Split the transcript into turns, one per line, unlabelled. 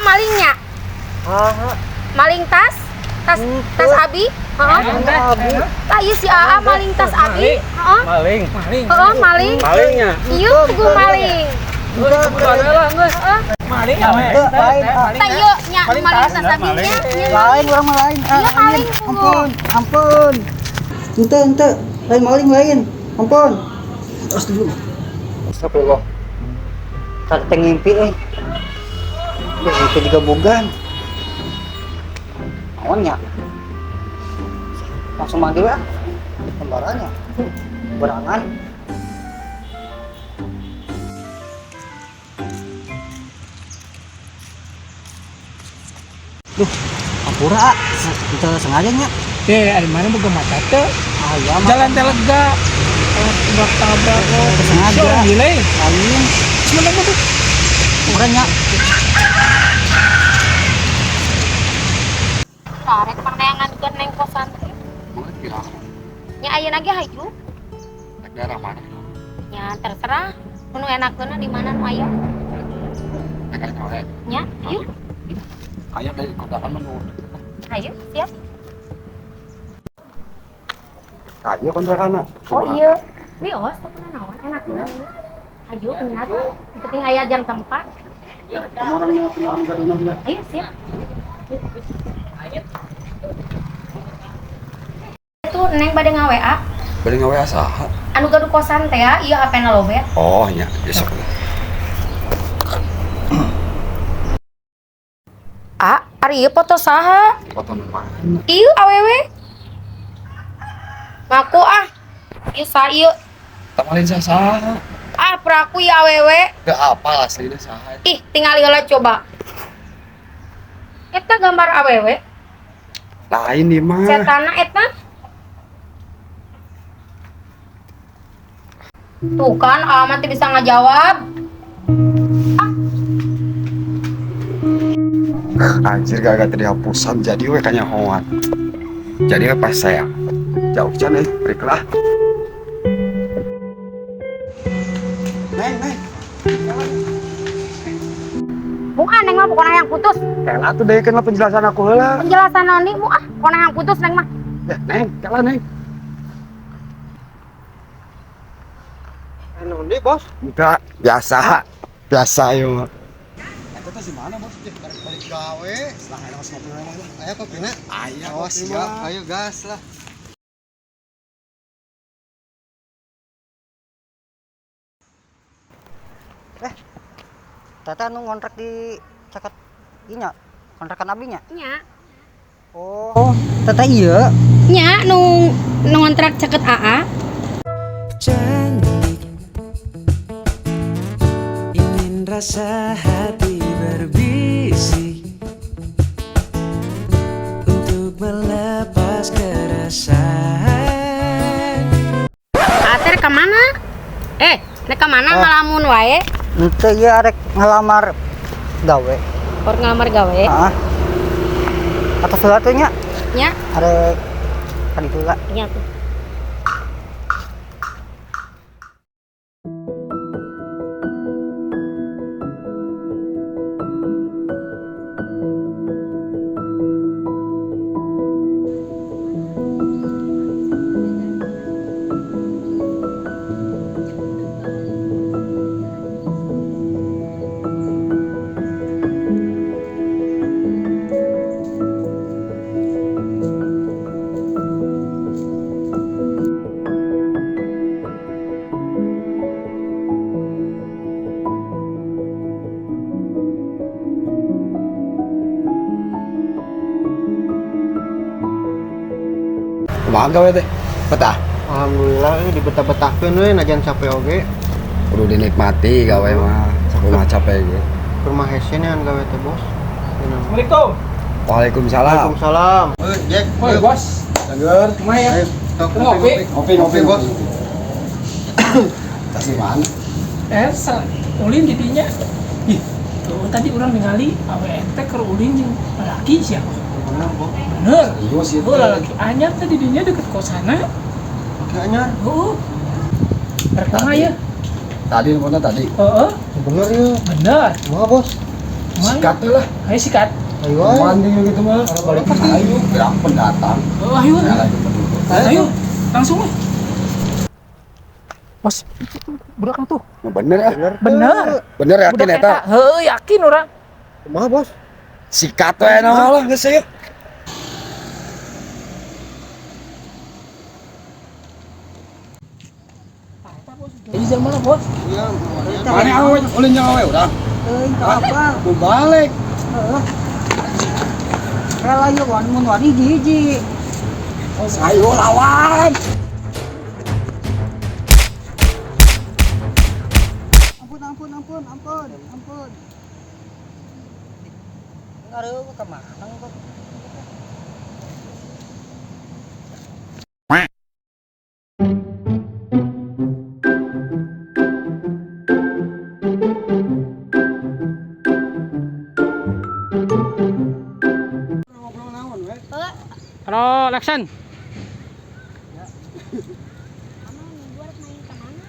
malingnya. Maling tas Abi. Tah ieu si Aa maling tas Abi.
Maling.
Malingnya. Ieu tugu maling.
Maling.
Tah ieu nya maling tas Abi nya.
Lain orang lain.
Ieu maling tugu.
Ampun. Ente. Lain maling lain. Ampun. Terus dulu. Astagfirullah. Tak ngimpi itu juga bukan. Awalnya. Langsung manggil ya. Lembarannya. Berangan. Ampura. Kita sengajanya.
Ada mana boga mata teh?
Ayam.
Jalan teh lega. Tabrak
Sengaja.
Gile.
Lain.
Sebenarnya tuh.
Orangnya.
Tarik pandangan ke neng kosan teh. Nya ayeuna ge haju.
Daerah mana?
Ya terserah. Nu enakeuna di mana nu aya. Nya, yuk.
Kayak dari kondakan menurut.
Ayo, siap.
Kayak kondakan.
Oh iya. Bios teh pernah naon enakeuna. Ayo benar. Penting aya jam tempat.
Orangnya pulang dari mana?
Ayo siap. Itu neng bade nga-WA.
Beli ngawe saha?
Anu gaduh kosan teh ya, ieu hapena lobet.
Oh nya, besok.
Ari ieu foto saha?
Foto mana?
Ieu awewe. Ngaku ieu sa ieu.
Tamalin saha?
Praku ieu awewe.
Teu apal aslinya saha.
Ih, tinggal heula coba. Eta gambar awewe.
Lain di mah.
Setana eta. Tuh kan, alamat bisa ngajawab.
Anjir gak dihapusan jadi we kanya hoan. Jadi we pas saya jauh can breaklah. Neng.
Muah neng mah pokona yang putus.
Kela tuh deh kenal penjelasan aku heula.
Penjelasan noni muah pokona yang putus neng mah.
Neng, kela neng.
Anu nih bos.
Enggak, biasa yo.
Itu teh di mana bos? Balik gawe. Lah enak sama pulang lah. Ayo kok kena.
Ayo,
Siap. Ayo gas lah. Tata nu ngontrak di caket inya. Kontrakan abinya.
Nya.
Oh, tata iya.
Nya nu ngontrak caket AA.
Cantik, ingin rasa hati berbisik untuk melepas keresahan.
Ater kemana? Nek kemana ngalamun wae?
Ente ieu arek ngelamar gawe.
Or ngelamar gawe?
Heeh. Atas sesuatunya
Nya.
arek kan itu lah.
Nya tuh.
Kumaha gawe teh? Betah.
Alhamdulillah ini dibetah-betahkeun we najan capek oge.
Kudu dinikmati gawe mah. Sakumaha capek ge.
Rumah heseunan gawe teh bos.
Assalamualaikum.
Waalaikumsalam.
Waalaikumsalam. Jack.
Woi bos.
Seger.
Kumaha ya?
Ngopi. Ngopi bos. Kasih mana?
Ulin gitunya. Ih, tuh tadi orang ningali awe teh keur ulin jeung laki siapa? Bener.
Serius itu.
Oh, laki anyar tadi dinya deket kosana.
Laki anyar.
Oh. Pertama ya.
Tadi mana tadi?
Heeh.
Bener ya.
Bener.
Wah bos.
Sikat lah.
Ayo sikat.
Ayo.
Mending gitu mah. Balik ayo gerak pendatang.
Oh, ayo.
Ya, lagi penduduk.
Ayo, langsung lah. Bos, budak tuh.
Nah, bener ya.
Bener.
Bener yakin
Budak
eta.
Heuh, yakin orang.
Kumaha, Bos?
Sikat we na lah geus yuk.
Jadi zaman mana, Bos?
Iya,
Mana awe ulin jeung awe urang.
apa?
Mau balik.
Rela yuk mun wani hiji.
Ayo lawan.
Ampun. Ngareu ke mana kok?
Halo, Laksan.
Kamu buat main kemana?